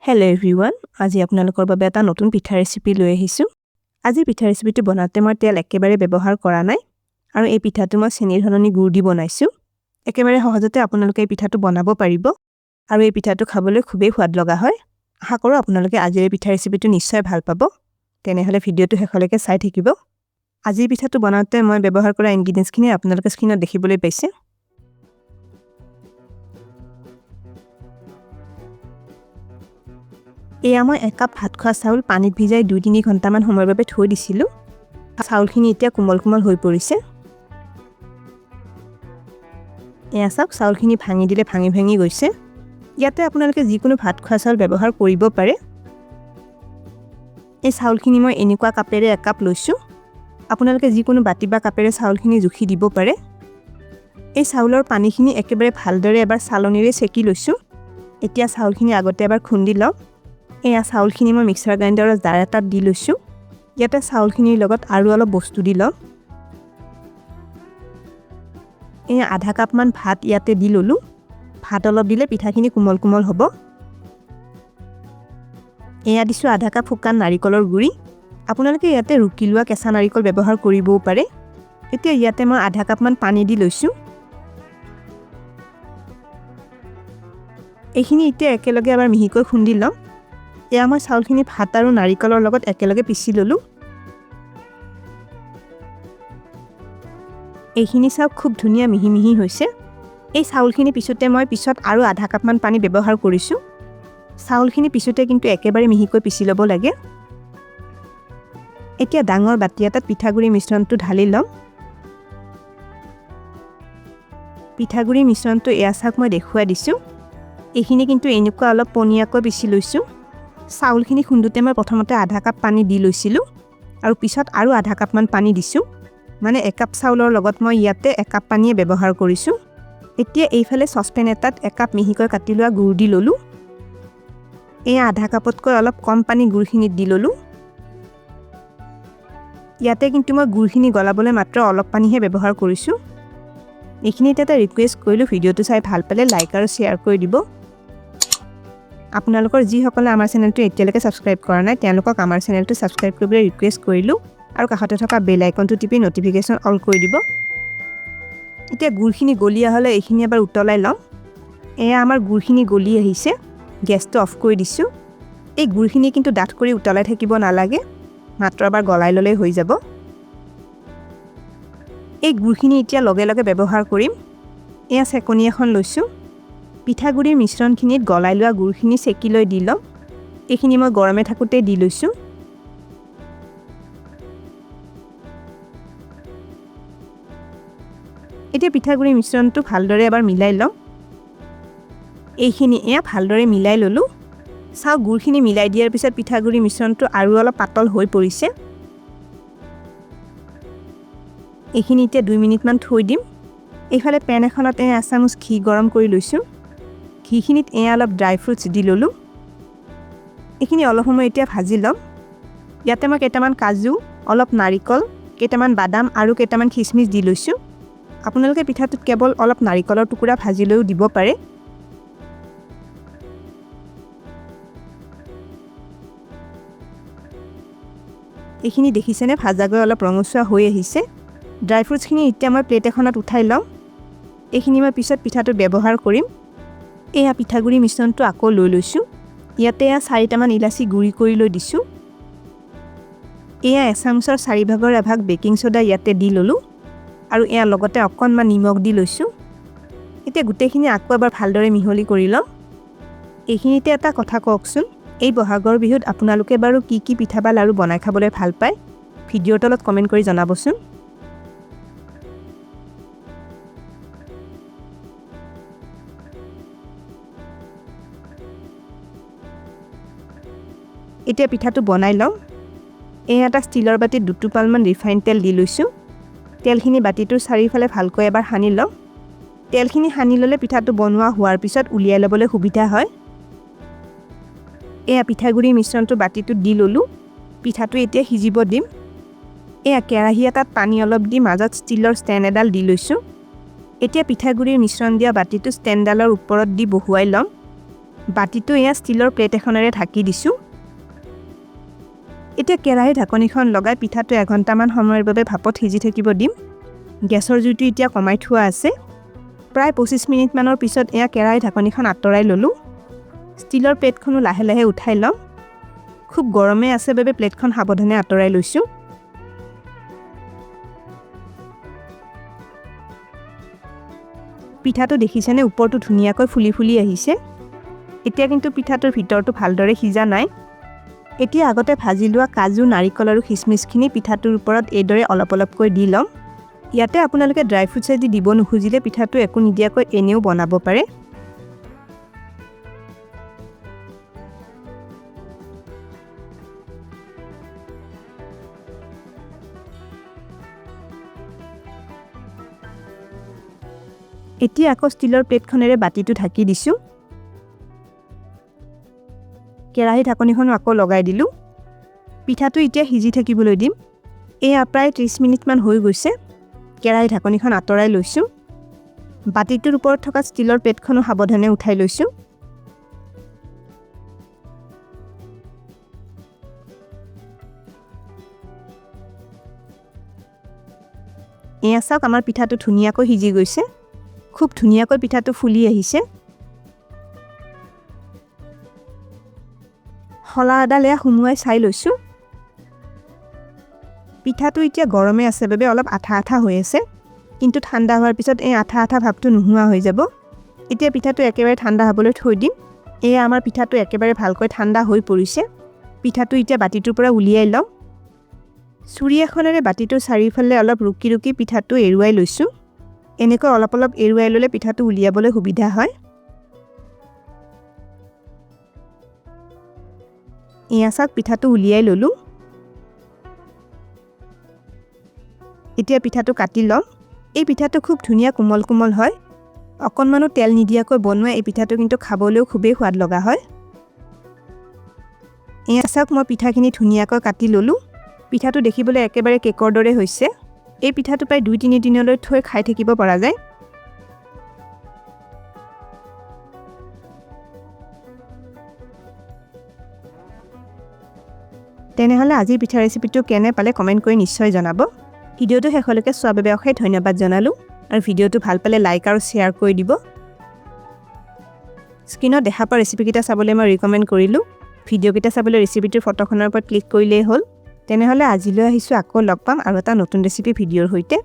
Hello everyone, আজি আপোনালোকৰ বাবে এটা নতুন পিঠা ৰেচিপি লৈ আহিছো। আজি পিঠা ৰেচিপিটো বনাওঁতে মই তেল একেবাৰে ব্যৱহাৰ কৰা নাই আৰু এই পিঠাটো মই চেনিৰ সলনি গুড় দি বনাইছো। একেবাৰে সহজতে আপোনালোকে এই পিঠাটো বনাব পাৰিব আৰু এই পিঠাটো খাবলৈ খুবেই সোৱাদ লগা হয়। আশা কৰোঁ আপোনালোকে আজি এই পিঠা ৰেচিপিটো নিশ্চয় ভাল পাব। তেনেহলে ভিডিঅ'টো শেষলৈকে চাই থাকিব। আজি পিঠাটো বনাওঁতে মই ব্যৱহাৰ কৰা ইনগ্ৰেডিয়েন্টছখিনি আপোনালোকে স্ক্ৰীনত দেখিবলৈ পাইছে। এয়া মই 1 কাপ ভাত খোৱা চাউল পানীত ভিজাই 2-3 ঘণ্টামান সময়ৰ বাবে থৈ দিছিলোঁ। চাউলখিনি এতিয়া কোমল কোমল হৈ পৰিছে। এয়া চাওক চাউলখিনি ভাঙি দিলে ভাঙি ভাঙি গৈছে। ইয়াতে আপোনালোকে যিকোনো ভাত খোৱা চাউল ব্যৱহাৰ কৰিব পাৰে। এই চাউলখিনি মই এনেকুৱা কাপেৰে 1 কাপ লৈছোঁ। আপোনালোকে যিকোনো বাটি বা কাপেৰে চাউলখিনি জুখি দিব পাৰে। এই চাউলৰ পানীখিনি একেবাৰে ভালদৰে এবাৰ চালনীৰে চেকি লৈছোঁ। এতিয়া চাউলখিনি আগতে এবাৰ খুন্দি লওঁ। এয়া চাউলখিনি মই মিক্সাৰ গ্ৰাইণ্ডাৰৰ জাৰ এটাত দি লৈছোঁ। ইয়াতে চাউলখিনিৰ লগত আৰু অলপ বস্তু দি লওঁ। এয়া আধা কাপ মান ভাত ইয়াতে দি ললোঁ। ভাত অলপ দিলে পিঠাখিনি কোমল কোমল হ'ব। এয়া দিছোঁ আধা কাপ শুকান নাৰিকলৰ গুড়ি। আপোনালোকে ইয়াতে ৰুকি লোৱা কেঁচা নাৰিকল ব্যৱহাৰ কৰিবও পাৰে। এতিয়া ইয়াতে মই আধা কাপ মান পানী দি লৈছোঁ। এইখিনি এতিয়া একেলগে এবাৰ মিহিকৈ খুন্দি লওঁ। এয়া মই চাউলখিনি ভাত আৰু নাৰিকলৰ লগত একেলগে পিচি ললোঁ। এইখিনি চাওক খুব ধুনীয়া মিহি মিহি হৈছে। এই চাউলখিনি পিছতে মই পিছত আৰু আধা কাপ মান পানী ব্যৱহাৰ কৰিছোঁ। চাউলখিনি পিছতে কিন্তু একেবাৰে মিহিকৈ পিচি ল'ব লাগে। এতিয়া ডাঙৰ বাটি এটাত পিঠাগুড়ি মিশ্ৰণটো ঢালি লওঁ। পিঠাগুড়ি মিশ্ৰণটো এয়া চাওক মই দেখুৱাই দিছোঁ। এইখিনি কিন্তু এনেকুৱা অলপ পনীয়াকৈ পিচি লৈছোঁ। চাউলখিনি খুন্দুতে মই প্ৰথমতে আধা কাপ পানী দি লৈছিলোঁ আৰু পিছত আৰু আধা কাপ মান পানী দিছোঁ। মানে 1 কাপ চাউলৰ লগত মই ইয়াতে 1 কাপ পানীয়ে ব্যৱহাৰ কৰিছোঁ। এতিয়া এইফালে চচপেন এটাত 1 কাপ মিহিকৈ কাটি লোৱা গুড় দি ললোঁ। এয়া আধা কাপতকৈ অলপ কম পানী গুড়খিনিত দি ললোঁ। ইয়াতে কিন্তু মই গুড়খিনি গলাবলৈ মাত্ৰ অলপ পানীহে ব্যৱহাৰ কৰিছোঁ। এইখিনিতে এটা ৰিকুৱেষ্ট কৰিলোঁ, ভিডিঅ'টো চাই ভাল পালে লাইক আৰু শ্বেয়াৰ কৰি দিব। আপোনালোকৰ যিসকলে আমাৰ চেনেলটো এতিয়ালৈকে ছাবস্ক্ৰাইব কৰা নাই তেওঁলোকক আমাৰ চেনেলটো ছাবস্ক্ৰাইব কৰিবলৈ ৰিকুৱেষ্ট কৰিলোঁ আৰু কাষতে থকা বেল আইকনটো টিপি নটিফিকেশ্যন অল কৰি দিব। এতিয়া গুড়খিনি গলি আহিলে এইখিনি এবাৰ উতলাই লওঁ। এয়া আমাৰ গুড়খিনি গলি আহিছে। গেছটো অফ কৰি দিছোঁ। এই গুড়খিনি কিন্তু ডাঠ কৰি উতলাই থাকিব নালাগে, মাত্ৰ এবাৰ গলাই ল'লেই হৈ যাব। এই গুড়খিনি এতিয়া লগে লগে ব্যৱহাৰ কৰিম। এয়া চেকনি এখন লৈছোঁ। পিঠাগুড়িৰ মিশ্ৰণখিনিত গলাই লোৱা গুড়খিনি চেকি লৈ দি লওঁ। এইখিনি মই গৰমে থাকোঁতে দি লৈছোঁ। এতিয়া পিঠাগুড়িৰ মিশ্ৰণটো ভালদৰে এবাৰ মিলাই লওঁ। এইখিনি এয়া ভালদৰে মিলাই ললোঁ। চাওক গুড়খিনি মিলাই দিয়াৰ পিছত পিঠাগুড়িৰ মিশ্ৰণটো আৰু অলপ পাতল হৈ পৰিছে। এইখিনি এতিয়া 2 মিনিটমান থৈ দিম। এইফালে পেন এখনত এয়া চামুচ ঘি গৰম কৰি লৈছোঁ। ঘিখিনিত এয়া অলপ ড্ৰাই ফ্ৰুটছ দি ললোঁ। এইখিনি অলপ সময় এতিয়া ভাজি ল'ম। ইয়াতে মই কেইটামান কাজু, অলপ নাৰিকল, কেইটামান বাদাম আৰু কেইটামান খিচমিচ দি লৈছোঁ। আপোনালোকে পিঠাটোত কেৱল অলপ নাৰিকলৰ টুকুৰা ভাজি লৈও দিব পাৰে। এইখিনি দেখিছেনে ভাজাগৈ অলপ ৰঙচুৱা হৈ আহিছে। ড্ৰাই ফ্ৰুটছখিনি এতিয়া মই প্লেট এখনত উঠাই লওঁ। এইখিনি মই পিছত পিঠাটোত ব্যৱহাৰ কৰিম। এয়া পিঠাগুড়ি মিশ্ৰণটো আকৌ লৈ লৈছোঁ। ইয়াতে এয়া 4টামান ইলাচি গুড়ি কৰি লৈ দিছোঁ। এয়া এচামুচৰ 4 ভাগৰ এভাগ বেকিং সোডা ইয়াতে দি ললোঁ আৰু এয়া লগতে অকণমান নিমখ দি লৈছোঁ। এতিয়া গোটেইখিনি আকৌ এবাৰ ভালদৰে মিহলি কৰি লওঁ। এইখিনিতে এটা কথা কওকচোন, এই বহাগৰ বিহুত আপোনালোকে বাৰু কি কি পিঠা বা লাড়ু বনাই খাবলৈ ভাল পায়? ভিডিঅ'ৰ তলত কমেণ্ট কৰি জনাবচোন। এতিয়া পিঠাটো বনাই লওঁ। এয়া এটা ষ্টিলৰ বাটিত 2 টোপালমান ৰিফাইন তেল দি লৈছোঁ। তেলখিনি বাটিটোৰ চাৰিওফালে ভালকৈ এবাৰ সানি লওঁ। তেলখিনি সানি ল'লে পিঠাটো বনোৱা হোৱাৰ পিছত উলিয়াই ল'বলৈ সুবিধা হয়। এয়া পিঠাগুড়িৰ মিশ্ৰণটো বাটিটোত দি ললোঁ। পিঠাটো এতিয়া সিজিব দিম। এয়া কেৰাহী এটাত পানী অলপ দি মাজত ষ্টিলৰ ষ্টেণ্ড এডাল দি লৈছোঁ। এতিয়া পিঠাগুড়িৰ মিশ্ৰণ দিয়া বাটিটো ষ্টেণ্ডডালৰ ওপৰত দি বহুৱাই ল'ম। বাটিটো এয়া ষ্টিলৰ প্লেট এখনেৰে ঢাকি দিছোঁ এতিয়া কেৰাহী ঢাকনিখন লগাই পিঠাটো 1 ঘণ্টামান সময়ৰ বাবে ভাপত সিজি থাকিব দিম গেছৰ জুইটো এতিয়া কমাই থোৱা আছে প্ৰায় 25 মিনিট মানৰ পিছত এয়া কেৰাহী ঢাকনিখন আঁতৰাই ললোঁ ষ্টিলৰ প্লেটখনো লাহে লাহে উঠাই লম খুব গৰমে আছে বাবে প্লেটখন সাৱধানে আঁতৰাই লৈছোঁ পিঠাটো দেখিছেনে ওপৰটো ধুনীয়াকৈ ফুলি ফুলি আহিছে এতিয়া কিন্তু পিঠাটোৰ ভিতৰটো ভালদৰে সিজা নাই এতিয়া আগতে ভাজি লোৱা কাজু নাৰিকল আৰু খিচমিচখিনি পিঠাটোৰ ওপৰত এইদৰে অলপ অলপকৈ দি লম ইয়াতে আপোনালোকে ড্ৰাই ফ্ৰুটছ দি দিব নুখুজিলে পিঠাটো একো নিদিয়াকৈ এনেও বনাব পাৰে এতিয়া আকৌ ষ্টিলৰ প্লেটখনেৰে বাটিটো ঢাকি দিছোঁ কেৰাহী ঢাকনিখনো আকৌ লগাই দিলোঁ পিঠাটো এতিয়া সিজি থাকিবলৈ দিম এয়া প্ৰায় 30 মিনিটমান হৈ গৈছে কেৰাহী ঢাকনিখন আঁতৰাই লৈছোঁ বাটিটোৰ ওপৰত থকা ষ্টিলৰ প্লেটখনো সাৱধানে উঠাই লৈছোঁ এয়া চাওক আমাৰ পিঠাটো ধুনীয়াকৈ সিজি গৈছে খুব ধুনীয়াকৈ পিঠাটো ফুলি আহিছে হলা আডাল এয়া সুমুৱাই চাই লৈছোঁ পিঠাটো এতিয়া গৰমে আছে বাবে অলপ আঠা আঠা হৈ আছে কিন্তু ঠাণ্ডা হোৱাৰ পিছত এই আঠা আঠা ভাৱটো নোহোৱা হৈ যাব এতিয়া পিঠাটো একেবাৰে ঠাণ্ডা হ'বলৈ থৈ দিম এয়া আমাৰ পিঠাটো একেবাৰে ভালকৈ ঠাণ্ডা হৈ পৰিছে পিঠাটো এতিয়া বাটিটোৰ পৰা উলিয়াই লম চুৰি এখনেৰে বাটিটোৰ চাৰিওফালে অলপ ৰুকি ৰুকি পিঠাটো এৰুৱাই লৈছোঁ এনেকৈ অলপ অলপ এৰুৱাই ল'লে পিঠাটো উলিয়াবলৈ সুবিধা হয় এয়া চাওক পিঠাটো উলিয়াই ল'লোঁ এতিয়া পিঠাটো কাটি ল'ম এই পিঠাটো খুব ধুনীয়া কোমল কোমল হয় অকণমানো তেল নিদিয়াকৈ বনোৱা এই পিঠাটো কিন্তু খাবলৈও খুবেই সোৱাদ লগা হয় এয়া চাওক মই পিঠাখিনি ধুনীয়াকৈ কাটি ল'লোঁ পিঠাটো দেখিবলৈ একেবাৰে কেকৰ দৰে হৈছে এই পিঠাটো প্ৰায় 2-3 দিনলৈ থৈ খাই থাকিব পৰা যায় তেনেহলে আজিৰ পিঠা ৰেচিপিটো কেনে পালে কমেন্ট কৰি নিশ্চয় জনাব ভিডিওটো শেষলৈকে চোৱাৰ বাবে অশেষ ধন্যবাদ জনালোঁ আৰু ভিডিওটো ভাল পালে লাইক আৰু শ্বেয়াৰ কৰি দিব স্ক্ৰীনত দেখা পোৱা ৰেচিপিকেইটা চাবলৈ মই ৰিকমেণ্ড কৰিলোঁ ভিডিওকেইটা চাবলৈ ৰেচিপিটোৰ ফটোখনৰ ওপৰত ক্লিক কৰিলেই হ'ল তেনেহলে আজিলৈ আহিছোঁ আকৌ লগ পাম আৰু এটা নতুন ৰেচিপি ভিডিওৰ সৈতে